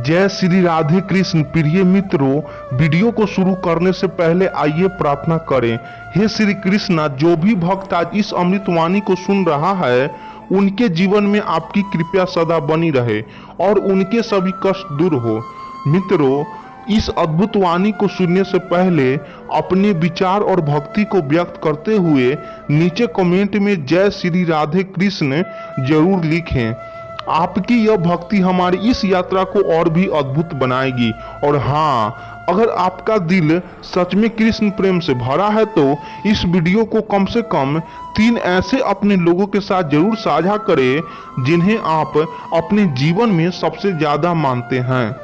जय श्री राधे कृष्ण। प्रिय मित्रों, वीडियो को शुरू करने से पहले आइए प्रार्थना करें। हे श्री कृष्णा, जो भी भक्त आज इस अमृतवाणी को सुन रहा है उनके जीवन में आपकी कृपा सदा बनी रहे और उनके सभी कष्ट दूर हो। मित्रों, इस अद्भुत वाणी को सुनने से पहले अपने विचार और भक्ति को व्यक्त करते हुए नीचे कमेंट में जय श्री राधे कृष्ण जरूर लिखें। आपकी यह भक्ति हमारी इस यात्रा को और भी अद्भुत बनाएगी। और हाँ, अगर आपका दिल सच में कृष्ण प्रेम से भरा है तो इस वीडियो को कम से कम 3 ऐसे अपने लोगों के साथ जरूर साझा करें जिन्हें आप अपने जीवन में सबसे ज्यादा मानते हैं,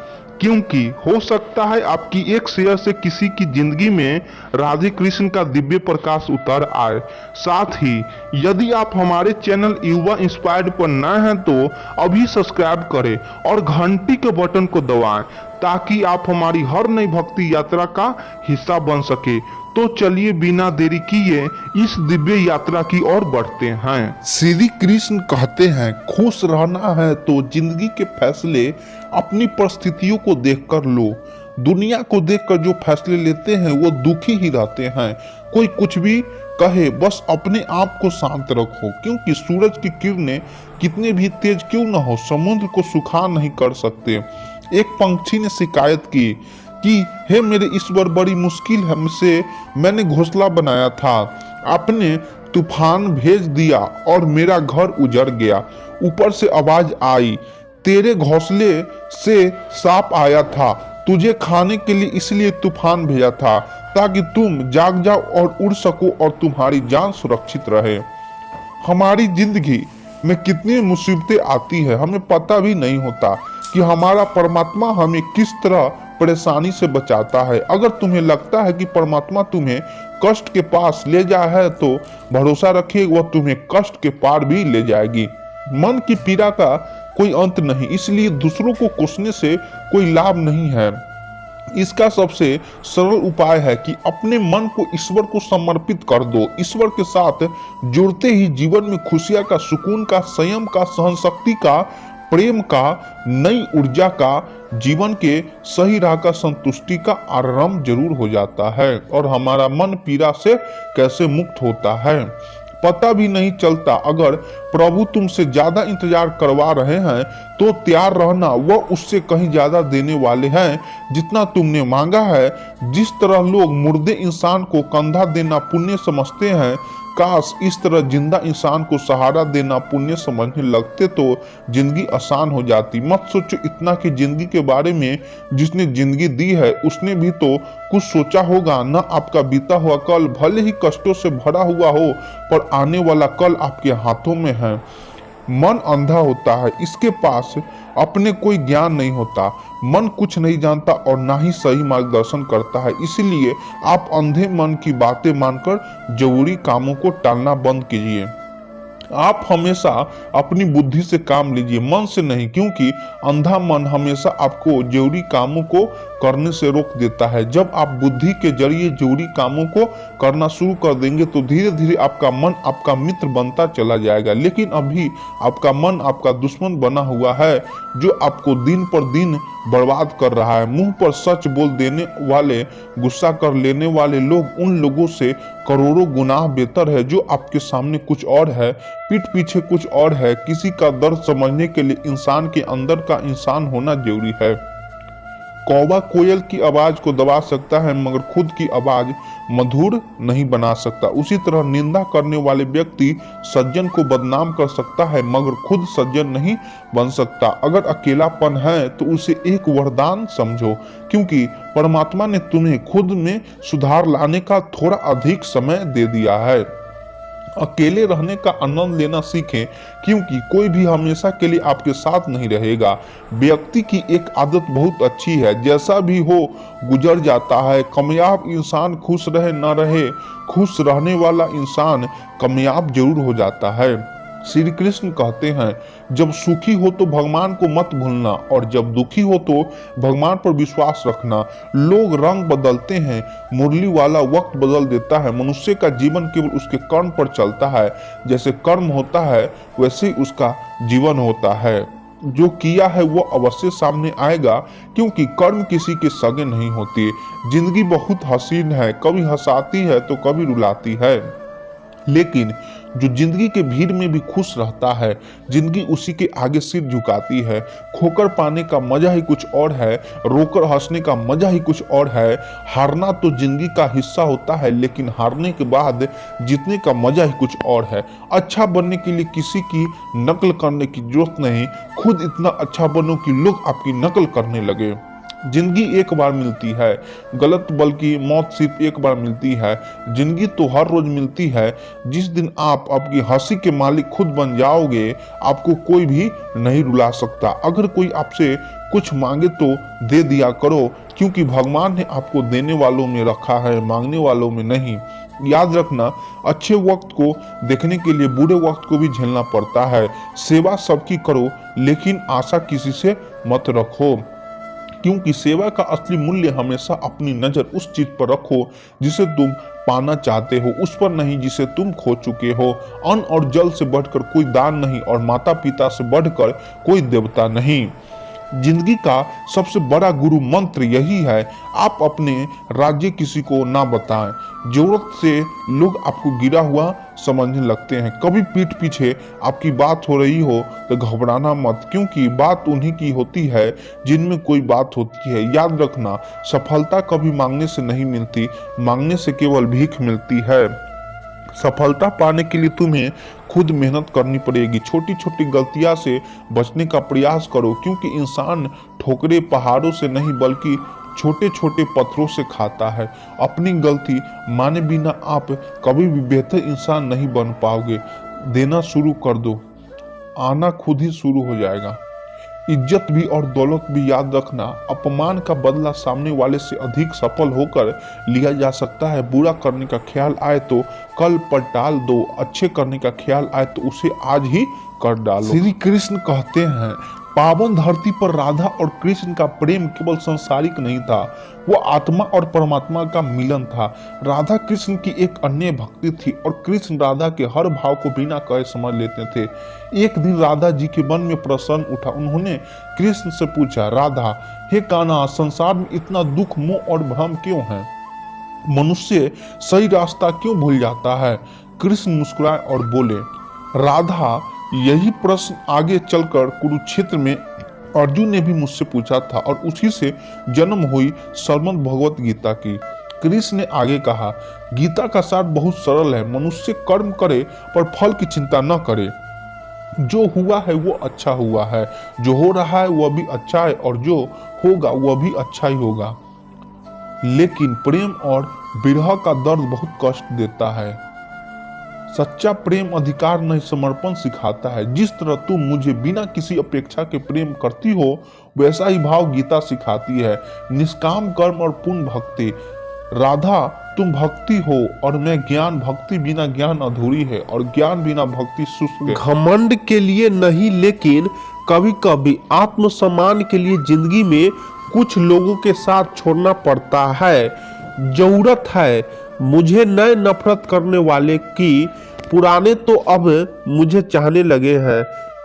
क्योंकि हो सकता है आपकी एक शेयर से किसी की जिंदगी में राधे कृष्ण का दिव्य प्रकाश उतर आए। साथ ही यदि आप हमारे चैनल युवा इंस्पायर्ड पर नए हैं तो अभी सब्सक्राइब करें और घंटी के बटन को दबाएं ताकि आप हमारी हर नई भक्ति यात्रा का हिस्सा बन सके। तो चलिए बिना देरी किए इस दिव्य यात्रा की ओर बढ़ते हैं। श्री कृष्ण कहते हैं, खुश रहना है तो जिंदगी के फैसले अपनी परिस्थितियों को देखकर लो। दुनिया को देखकर जो फैसले लेते हैं वो दुखी ही रहते हैं। कोई कुछ भी कहे, बस अपने आप को शांत रखो, क्योंकि सूरज की किरणें कितने भी तेज क्यों न हो समुद्र को सुखा नहीं कर सकते। एक पंछी ने शिकायत की कि हे मेरे ईश्वर, बड़ी मुश्किल से मैंने घोंसला बनाया था, आपने तूफान भेज दिया और मेरा घर उजड़ गया। ऊपर से आवाज आई, तेरे घोंसले से सांप आया था, तुझे खाने के लिए इसलिए तूफान भेजा था ताकि तुम जाग जाओ और उड़ सको और तुम्हारी जान सुरक्षित रहे। हमारी जिंदगी में कितनी मुसीबतें आती है, हमें पता भी नहीं होता कि हमारा परमात्मा हमें किस तरह परेशानी से बचाता है। अगर तुम्हें लगता है कि परमात्मा तुम्हें कष्ट के पास ले जाए है तो भरोसा रखिए, वह तुम्हें कष्ट के पार भी ले जाएगी। मन की पीड़ा का कोई अंत नहीं, इसलिए दूसरों को कोसने से कोई लाभ नहीं है। इसका सबसे सरल उपाय है कि अपने मन को ईश्वर को समर्पित कर दो। ईश्वर के साथ जुड़ते ही जीवन में खुशियां का, सुकून का, संयम का, सहनशक्ति का, प्रेम का, नई ऊर्जा का, जीवन के सही राह का, संतुष्टि का आरंभ जरूर हो जाता है और हमारा मन पीड़ा से कैसे मुक्त होता है पता भी नहीं चलता। अगर प्रभु तुमसे ज्यादा इंतजार करवा रहे हैं तो तैयार रहना, वह उससे कहीं ज्यादा देने वाले हैं जितना तुमने मांगा है। जिस तरह लोग मुर्दे इंसान को कंधा देना पुण्य समझते हैं, काश इस तरह जिंदा इंसान को सहारा देना पुण्य समझने लगते तो जिंदगी आसान हो जाती। मत सोचो इतना कि जिंदगी के बारे में जिसने जिंदगी दी है उसने भी तो कुछ सोचा होगा। न आपका बीता हुआ कल भले ही कष्टों से भरा हुआ हो, पर आने वाला कल आपके हाथों में है। मन अंधा होता है, इसके पास अपने कोई ज्ञान नहीं होता। मन कुछ नहीं जानता और ना ही सही मार्गदर्शन करता है, इसलिए आप अंधे मन की बातें मानकर जरूरी कामों को टालना बंद कीजिए। आप हमेशा अपनी बुद्धि से काम लीजिए, मन से नहीं, क्योंकि अंधा मन हमेशा आपको जरूरी कामों को करने से रोक देता है। जब आप बुद्धि के जरिए जरूरी कामों को करना शुरू कर देंगे तो धीरे धीरे आपका मन आपका मित्र बनता चला जाएगा। लेकिन अभी आपका मन आपका दुश्मन बना हुआ है, जो आपको दिन पर दिन बर्बाद कर रहा है। मुंह पर सच बोल देने वाले, गुस्सा कर लेने वाले लोग उन लोगों से करोड़ों गुना बेहतर है जो आपके सामने कुछ और है, पीठ पीछे कुछ और है। किसी का दर्द समझने के लिए इंसान के अंदर का इंसान होना जरूरी है। कौवा कोयल की आवाज को दबा सकता है मगर खुद की आवाज मधुर नहीं बना सकता। उसी तरह निंदा करने वाले व्यक्ति सज्जन को बदनाम कर सकता है मगर खुद सज्जन नहीं बन सकता। अगर अकेलापन है तो उसे एक वरदान समझो, क्योंकि परमात्मा ने तुम्हें खुद में सुधार लाने का थोड़ा अधिक समय दे दिया है। अकेले रहने का आनंद लेना सीखें, क्योंकि कोई भी हमेशा के लिए आपके साथ नहीं रहेगा। व्यक्ति की एक आदत बहुत अच्छी है, जैसा भी हो गुजर जाता है। कामयाब इंसान खुश रहे न रहे, खुश रहने वाला इंसान कामयाब जरूर हो जाता है। श्री कृष्ण कहते हैं, जब सुखी हो तो भगवान को मत भूलना और जब दुखी हो तो भगवान पर विश्वास रखना। लोग रंग बदलते हैं, मुरली वाला वक्त बदल देता है। मनुष्य का जीवन केवल उसके कर्म पर चलता है। जैसे कर्म होता है वैसे ही उसका जीवन होता है। जो किया है वो अवश्य सामने आएगा, क्योंकि कर्म किसी के सगे नहीं होते। जिंदगी बहुत हसीन है, कभी हंसाती है तो कभी रुलाती है, लेकिन जो जिंदगी के भीड़ में भी खुश रहता है, जिंदगी उसी के आगे सिर झुकाती है। खोकर पाने का मजा ही कुछ और है, रोकर हंसने का मजा ही कुछ और है। हारना तो जिंदगी का हिस्सा होता है, लेकिन हारने के बाद जीतने का मजा ही कुछ और है। अच्छा बनने के लिए किसी की नकल करने की जरूरत नहीं, खुद इतना अच्छा बनो कि लोग आपकी नकल करने लगे। जिंदगी एक बार मिलती है, गलत बल्कि मौत सिर्फ एक बार मिलती है। जिंदगी तो हर रोज मिलती है। जिस दिन आप आपकी हंसी के मालिक खुद बन जाओगे, आपको कोई भी नहीं रुला सकता। अगर कोई आपसे कुछ मांगे तो दे दिया करो, क्योंकि भगवान ने आपको देने वालों में रखा है, मांगने वालों में नहीं। याद रखना, अच्छे वक्त को देखने के लिए बुरे वक्त को भी झेलना पड़ता है। सेवा सबकी करो, लेकिन आशा किसी से मत रखो, क्योंकि सेवा का असली मूल्य हमेशा अपनी नजर उस चीज पर रखो जिसे तुम पाना चाहते हो, उस पर नहीं जिसे तुम खो चुके हो। अन्न और जल से बढ़कर कोई दान नहीं, और माता पिता से बढ़कर कोई देवता नहीं। जिंदगी का सबसे बड़ा गुरु मंत्र यही है, आप अपने राज्य किसी को ना बताएं। जरूरत से लोग आपको गिरा हुआ समझने लगते हैं। कभी पीठ पीछे आपकी बात हो रही हो तो घबराना मत, क्योंकि बात उन्हीं की होती है जिनमें कोई बात होती है। याद रखना, सफलता कभी मांगने से नहीं मिलती, मांगने से केवल भीख मिलती है। सफलता पाने के लिए तुम्हें खुद मेहनत करनी पड़ेगी। छोटी छोटी गलतियां से बचने का प्रयास करो, क्योंकि इंसान ठोकरे पहाड़ों से नहीं बल्कि छोटे छोटे पत्थरों से खाता है। अपनी गलती माने बिना आप कभी भी बेहतर इंसान नहीं बन पाओगे। देना शुरू कर दो, आना खुद ही शुरू हो जाएगा। इज्जत भी और दौलत भी याद रखना, अपमान का बदला सामने वाले से अधिक सफल होकर लिया जा सकता है। बुरा करने का ख्याल आए तो कल पर टाल दो, अच्छे करने का ख्याल आए तो उसे आज ही कर डालो। श्री कृष्ण कहते हैं, पावन धरती पर राधा और कृष्ण का प्रेम केवल सांसारिक नहीं था, वो आत्मा और परमात्मा का मिलन था। राधा कृष्ण की एक अन्य भक्ति थी, और कृष्ण राधा के हर भाव को बिना कहे समझ लेते थे। एक दिन राधा जी के मन में प्रश्न उठा। उन्होंने कृष्ण से पूछा, राधा, हे कान्हा, संसार में इतना दुख, मोह और भ्रम क्यों है? मनुष्य सही रास्ता क्यों भूल जाता है? कृष्ण मुस्कुराए और बोले, राधा, यही प्रश्न आगे चलकर कुरुक्षेत्र में अर्जुन ने भी मुझसे पूछा था, और उसी से जन्म हुई श्रीमद् भगवत गीता की। कृष्ण ने आगे कहा, गीता का सार बहुत सरल है, मनुष्य कर्म करे पर फल की चिंता न करे। जो हुआ है वो अच्छा हुआ है, जो हो रहा है वह भी अच्छा है, और जो होगा वह भी अच्छा ही होगा। लेकिन प्रेम और विरह का दर्द बहुत कष्ट देता है। सच्चा प्रेम अधिकार नहीं, समर्पण सिखाता है। जिस तरह तुम मुझे बिना किसी अपेक्षा के प्रेम करती हो, वैसा ही भाव गीता सिखाती है। निष्काम कर्म और पूर्ण भक्ति। राधा, तुम भक्ति हो और मैं ज्ञान। भक्ति बिना ज्ञान अधूरी है, और ज्ञान बिना भक्ति शुष्क है। घमंड के लिए नहीं, लेकिन कभी कभी आत्मसम्मान के लिए जिंदगी में कुछ लोगों के साथ छोड़ना पड़ता है। जरूरत है मुझे नए नफरत करने वाले की, पुराने तो अब मुझे चाहने लगे हैं।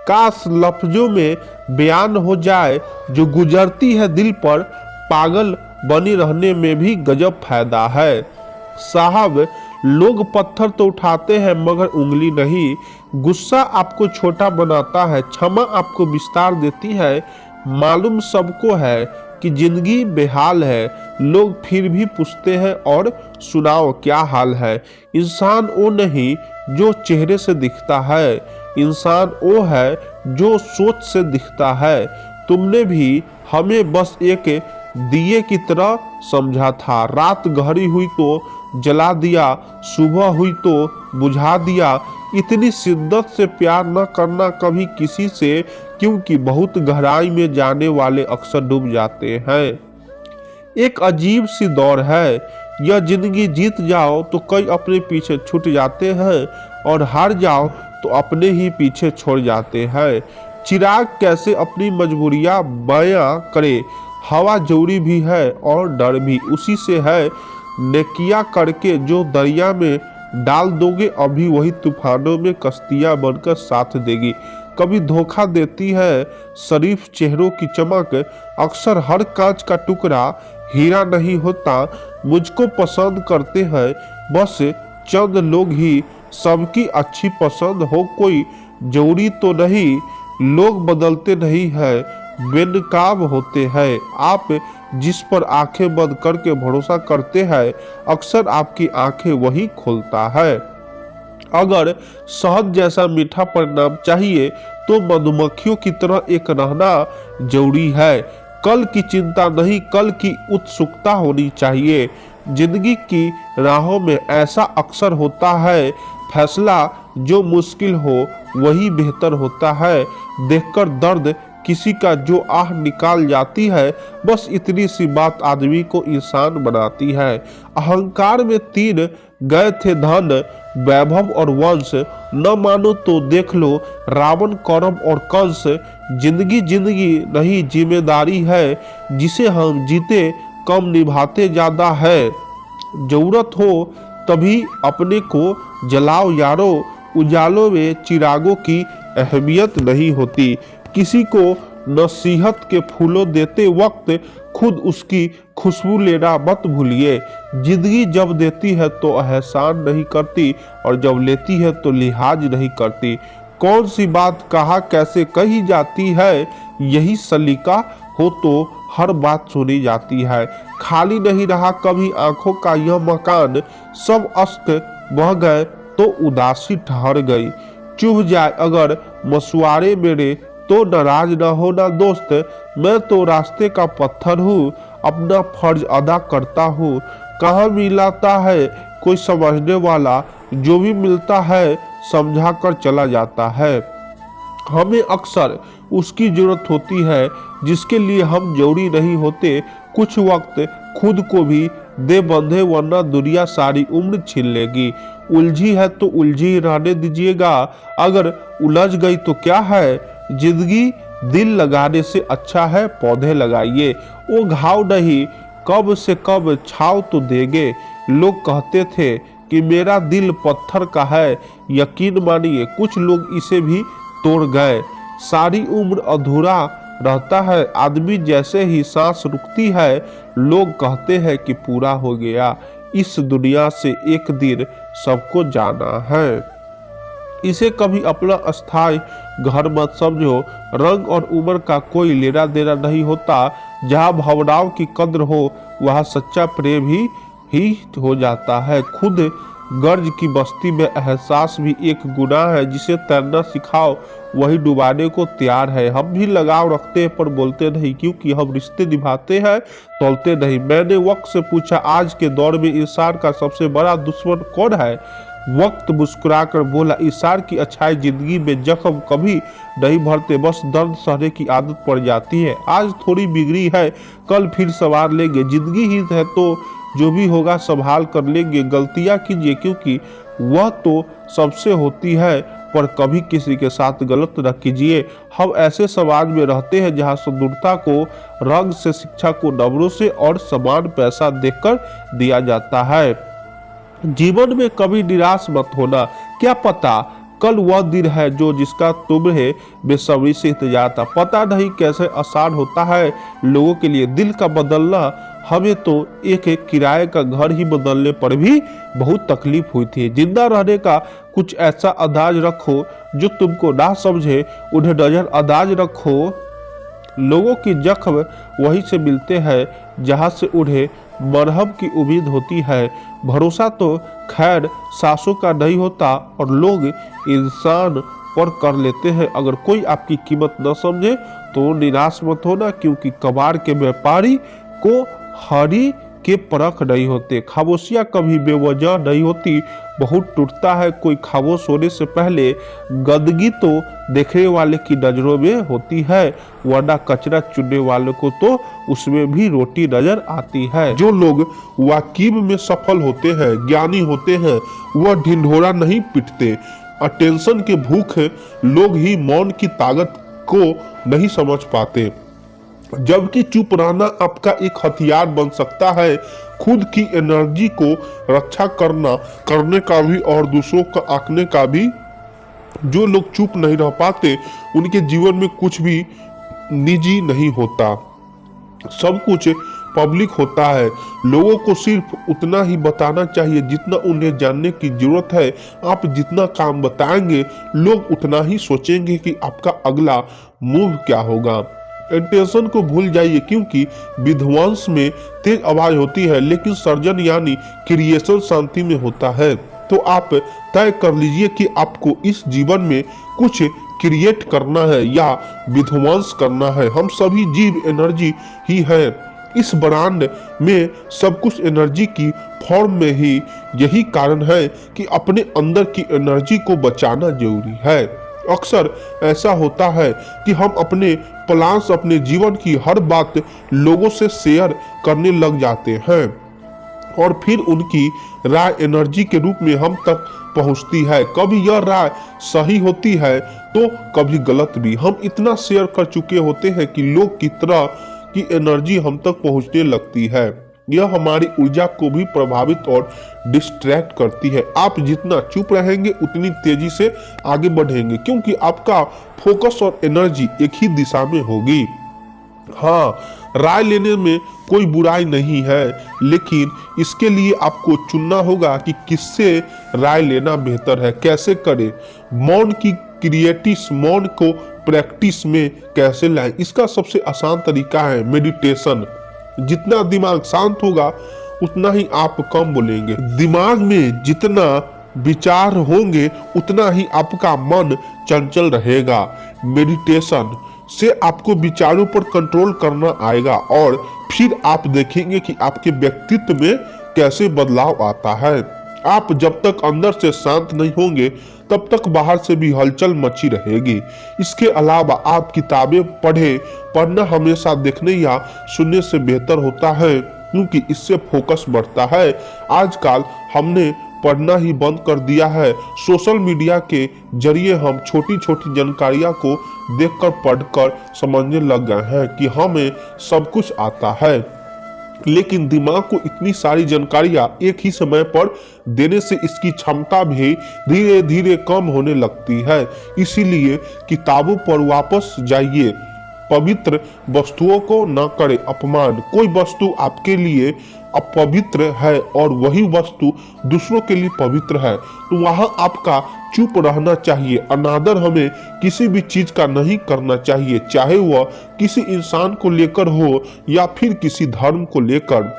काश लफ्जों में बयान हो जाए, जो गुजरती है दिल पर, पागल बनी रहने में भी गजब फायदा है। साहब, लोग पत्थर तो उठाते हैं मगर उंगली नहीं। गुस्सा आपको छोटा बनाता है, क्षमा आपको विस्तार देती है। मालूम सबको है कि जिंदगी बेहाल है, लोग फिर भी पूछते हैं, और सुनाओ क्या हाल है। इंसान वो नहीं जो चेहरे से दिखता है, इंसान वो है जो सोच से दिखता है। तुमने भी हमें बस एक दिए की तरह समझा था। रात गहरी हुई तो जला दिया, सुबह हुई तो बुझा दिया। इतनी शिद्दत से प्यार न करना कभी किसी से, क्योंकि बहुत गहराई में जाने वाले अक्सर डूब जाते हैं। एक अजीब सी दौड़ है यह, जिंदगी जीत जाओ तो कई अपने पीछे छूट जाते हैं, और हार जाओ तो अपने ही पीछे छोड़ जाते हैं। चिराग कैसे अपनी मजबूरियां बयां करे, हवा जरूरी भी है और डर भी उसी से है। नेकिया करके जो दरिया में डाल दोगे, अभी वही तूफानों में कश्तियां बनकर साथ देगी। कभी धोखा देती है शरीफ चेहरों की चमक। अक्सर हर कांच का टुकड़ा हीरा नहीं होता। मुझको पसंद करते हैं बस चंद लोग ही, सबकी अच्छी पसंद हो कोई जरूरी तो नहीं। लोग बदलते नहीं है, बेनकाब होते हैं। आप जिस पर आंखें बंद करके भरोसा करते हैं, अक्सर आपकी आंखें वही खोलता है। अगर शहद जैसा मीठा परिणाम चाहिए तो मधुमक्खियों की तरह एक रहना जरूरी है। कल की चिंता नहीं, कल की उत्सुकता होनी चाहिए। जिंदगी की राहों में ऐसा अक्सर होता है, फैसला जो मुश्किल हो वही बेहतर होता है। देखकर दर्द किसी का जो आह निकाल जाती है, बस इतनी सी बात आदमी को इंसान बनाती है। अहंकार में 3 गए थे धन, वैभव और वंश। न मानो तो देख लो रावण, कौरव और कंस। जिंदगी जिंदगी नहीं जिम्मेदारी है, जिसे हम जीते कम निभाते ज्यादा है। जरूरत हो तभी अपने को जलाओ यारो, उजालों में चिरागों की अहमियत नहीं होती। किसी को नसीहत के फूलों देते वक्त खुद उसकी खुशबू लेना मत भूलिए। जिंदगी जब देती है तो एहसान नहीं करती, और जब लेती है तो लिहाज नहीं करती। कौन सी बात कहाँ कैसे कही जाती है, यही सलीका हो तो हर बात सुनी जाती है। खाली नहीं रहा कभी आंखों का यह मकान, सब अश्क बह गए तो उदासी ठहर गई। चुभ जाए अगर मसुआरे मेरे तो नाराज न होना दोस्त। मैं तो रास्ते का पत्थर हूँ, अपना फर्ज अदा करता हूँ। कहाँ मिलाता है कोई समझने वाला, जो भी मिलता है समझा कर चला जाता है। हमें अक्सर उसकी जरूरत होती है जिसके लिए हम जरूरी नहीं होते। कुछ वक्त खुद को भी दे बंधे, वरना दुनिया सारी उम्र छीन लेगी। उलझी है तो उलझी रहने दीजिएगा, अगर उलझ गई तो क्या है। जिंदगी दिल लगाने से अच्छा है पौधे लगाइए, वो घाव नहीं कब से कब छाव तो देंगे। लोग कहते थे कि मेरा दिल पत्थर का है, यकीन मानिए कुछ लोग इसे भी तोड़ गए। सारी उम्र अधूरा रहता है आदमी, जैसे ही सांस रुकती है लोग कहते हैं कि पूरा हो गया। इस दुनिया से एक दिन सबको जाना है। इसे कभी अपना अस्थायी घर मत समझो। रंग और उम्र का कोई लेना देना नहीं होता। जहाँ भावनाओं की कद्र हो वहाँ सच्चा प्रेम ही हो जाता है। खुद गर्ज की बस्ती में एहसास भी एक गुनाह है, जिसे तैरना सिखाओ वही डुबाने को तैयार है। हम भी लगाव रखते हैं पर बोलते नहीं, क्योंकि हम रिश्ते निभाते हैं तोलते नहीं। मैंने वक्त से पूछा आज के दौर में इंसान का सबसे बड़ा दुश्मन कौन है। वक्त मुस्कुराकर बोला इंसान की अच्छाई जिंदगी में जख्म कभी नहीं भरते, बस दर्द सहने की आदत पड़ जाती है। आज थोड़ी बिगड़ी है कल फिर संवार लेंगे। जिंदगी ही है तो जो भी होगा संभाल कर लेंगे। गलतियां कीजिए क्योंकि वह तो सबसे होती है, पर कभी किसी के साथ गलत न कीजिए। हम ऐसे समाज में रहते हैं जहां सुंदरता को रंग से, शिक्षा को नंबरों से और समान पैसा देकर दिया जाता है। जीवन में कभी निराश मत होना, क्या पता कल वह दिन है जो जिसका तुम्हें बेसब्री से इंतजार था। पता नहीं कैसे आसान होता है लोगों के लिए दिल का बदलना। हमें तो एक किराए का घर ही बदलने पर भी बहुत तकलीफ हुई थी। जिंदा रहने का कुछ ऐसा अंदाज रखो जो तुमको ना समझे, उन्हें नजर अंदाज रखो। लोगों की जख्म वहीं से मिलते हैं जहां से उन्हें मरहम की उम्मीद होती है। भरोसा तो खैर सांसों का नहीं होता और लोग इंसान पर कर लेते हैं। अगर कोई आपकी कीमत न समझे तो निराश मत होना, क्योंकि कबाड़ के व्यापारी को हरी के परख नहीं होते। खामोशियां कभी बेवजह नहीं होती, बहुत टूटता है कोई खामोश होने से पहले। गंदगी तो देखने वाले की नजरों में होती है, वरना कचरा चुनने वाले को तो उसमें भी रोटी नजर आती है। जो लोग वाकिब में सफल होते हैं, ज्ञानी होते हैं, वह ढिंढोरा नहीं पीटते। अटेंशन के भूखे लोग ही मौन की ताकत को नहीं समझ पाते, जबकि चुप रहना आपका एक हथियार बन सकता है। खुद की एनर्जी को रक्षा करने का भी और दूसरों का आंकने का भी जो लोग चुप नहीं रह पाते उनके जीवन में कुछ भी निजी नहीं होता, सब कुछ पब्लिक होता है। लोगों को सिर्फ उतना ही बताना चाहिए जितना उन्हें जानने की जरूरत है। आप जितना काम बताएंगे लोग उतना ही सोचेंगे कि आपका अगला मूव क्या होगा। इंटेंशन को भूल जाइए, क्योंकि विध्वंस में तेज आवाज होती है लेकिन सर्जन यानी क्रिएशन शांति में होता है। तो आप तय कर लीजिए कि आपको इस जीवन में कुछ क्रिएट करना है या विध्वंस करना है। हम सभी जीव एनर्जी ही है। इस ब्रह्मांड में सब कुछ एनर्जी की फॉर्म में ही। यही कारण है कि अपने अंदर की एनर्जी को बचाना जरूरी है। अक्सर ऐसा होता है कि हम अपने प्लान्स, अपने जीवन की हर बात लोगों से शेयर करने लग जाते हैं और फिर उनकी राय एनर्जी के रूप में हम तक पहुंचती है। कभी यह राय सही होती है तो कभी गलत भी। हम इतना शेयर कर चुके होते हैं कि लोग की तरह की एनर्जी हम तक पहुंचने लगती है। यह हमारी ऊर्जा को भी प्रभावित और डिस्ट्रैक्ट करती है। आप जितना चुप रहेंगे उतनी तेजी से आगे बढ़ेंगे, क्योंकि आपका फोकस और एनर्जी एक ही दिशा में होगी। हाँ, राय लेने में कोई बुराई नहीं है, लेकिन इसके लिए आपको चुनना होगा कि किससे राय लेना बेहतर है, कैसे करें। मौन की क्रिएटिव, मौन को प्रैक्टिस में कैसे लाएं। इसका सबसे आसान तरीका है मेडिटेशन। जितना दिमाग शांत होगा उतना ही आप कम बोलेंगे। दिमाग में जितना विचार होंगे उतना ही आपका मन चंचल रहेगा। मेडिटेशन से आपको विचारों पर कंट्रोल करना आएगा और फिर आप देखेंगे कि आपके व्यक्तित्व में कैसे बदलाव आता है। आप जब तक अंदर से शांत नहीं होंगे तब तक बाहर से भी हलचल मची रहेगी। इसके अलावा आप किताबें पढ़ना हमेशा देखने या सुनने से बेहतर होता है, क्योंकि इससे फोकस बढ़ता है। आजकल हमने पढ़ना ही बंद कर दिया है। सोशल मीडिया के जरिए हम छोटी छोटी जानकारियां को देखकर पढ़कर समझने लग गए हैं कि हमें सब कुछ आता है, लेकिन दिमाग को इतनी सारी जानकारियां एक ही समय पर देने से इसकी क्षमता भी धीरे धीरे कम होने लगती है। इसीलिए किताबों पर वापस जाइए। पवित्र वस्तुओं को न करें अपमान। कोई वस्तु आपके लिए अपवित्र है और वही वस्तु दूसरों के लिए पवित्र है, तो वहां आपका चुप रहना चाहिए। अनादर हमें किसी भी चीज का नहीं करना चाहिए, चाहे वह किसी इंसान को लेकर हो या फिर किसी धर्म को लेकर।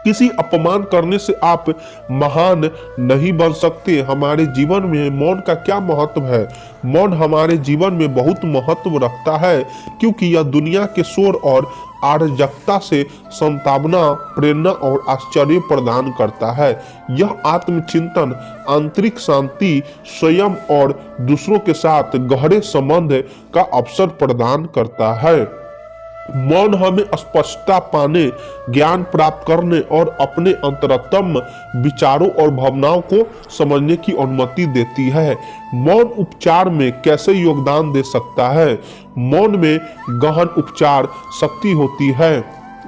किसी अपमान करने से आप महान नहीं बन सकते। हमारे जीवन में मौन का क्या महत्व है? मौन हमारे जीवन में बहुत महत्व रखता है, क्योंकि यह दुनिया के शोर और अराजकता से सांत्वना, प्रेरणा और आश्चर्य प्रदान करता है। यह आत्मचिंतन, आंतरिक शांति, स्वयं और दूसरों के साथ गहरे संबंध का अवसर प्रदान करता है। मौन हमें स्पष्टता पाने, ज्ञान प्राप्त करने और अपने अंतरतम विचारों और भावनाओं को समझने की अनुमति देती है। मौन उपचार में कैसे योगदान दे सकता है? मौन में गहन उपचार शक्ति होती है।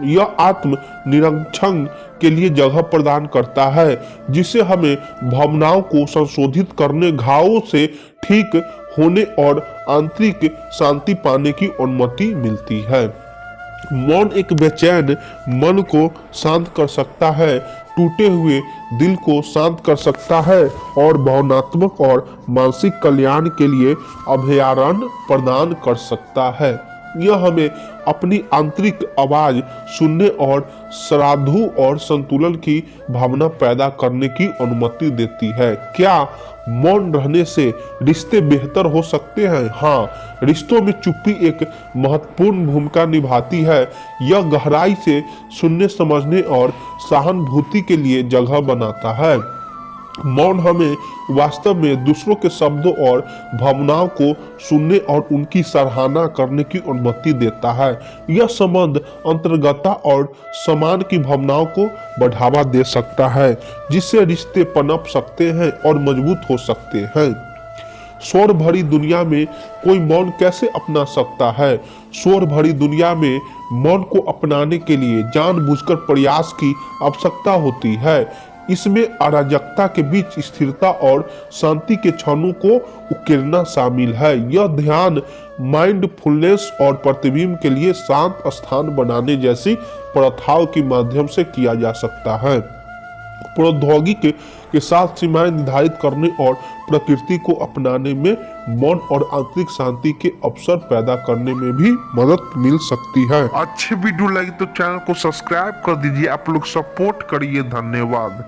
यह आत्म निरीक्षण के लिए जगह प्रदान करता है, जिससे हमें भावनाओं को संशोधित करने, घावों से ठीक होने और आंतरिक शांति पाने की अनुमति मिलती है। मौन एक बेचैन मन को शांत कर सकता है, टूटे हुए दिल को शांत कर सकता है और भावनात्मक और मानसिक कल्याण के लिए अभयारण्य प्रदान कर सकता है। यह हमें अपनी आंतरिक आवाज सुनने और श्राद्धु और संतुलन की भावना पैदा करने की अनुमति देती है। क्या मौन रहने से रिश्ते बेहतर हो सकते हैं? हाँ, रिश्तों में चुप्पी एक महत्वपूर्ण भूमिका निभाती है। यह गहराई से सुनने, समझने और सहानुभूति के लिए जगह बनाता है। मौन हमें वास्तव में दूसरों के शब्दों और भावनाओं को सुनने और उनकी सराहना करने की अनुमति देता है। यह संबंध अंतर्गतता और समान की भावनाओं को बढ़ावा दे सकता है, जिससे रिश्ते पनप सकते हैं और मजबूत हो सकते हैं। शोर भरी दुनिया में कोई मौन कैसे अपना सकता है? शोर भरी दुनिया में मौन को अपनाने के लिए जानबूझकर प्रयास की आवश्यकता होती है। इसमें अराजकता के बीच स्थिरता और शांति के क्षणों को उकेरना शामिल है। यह ध्यान माइंडफुलनेस और प्रतिबिंब के लिए शांत स्थान बनाने जैसी प्रथाओं के माध्यम से किया जा सकता है। प्रौद्योगिकी के साथ सीमाएं निर्धारित करने और प्रकृति को अपनाने में मौन और आंतरिक शांति के अवसर पैदा करने में भी मदद मिल सकती है। अच्छे वीडियो लगे तो चैनल को सब्सक्राइब कर दीजिए। आप लोग सपोर्ट करिए। धन्यवाद।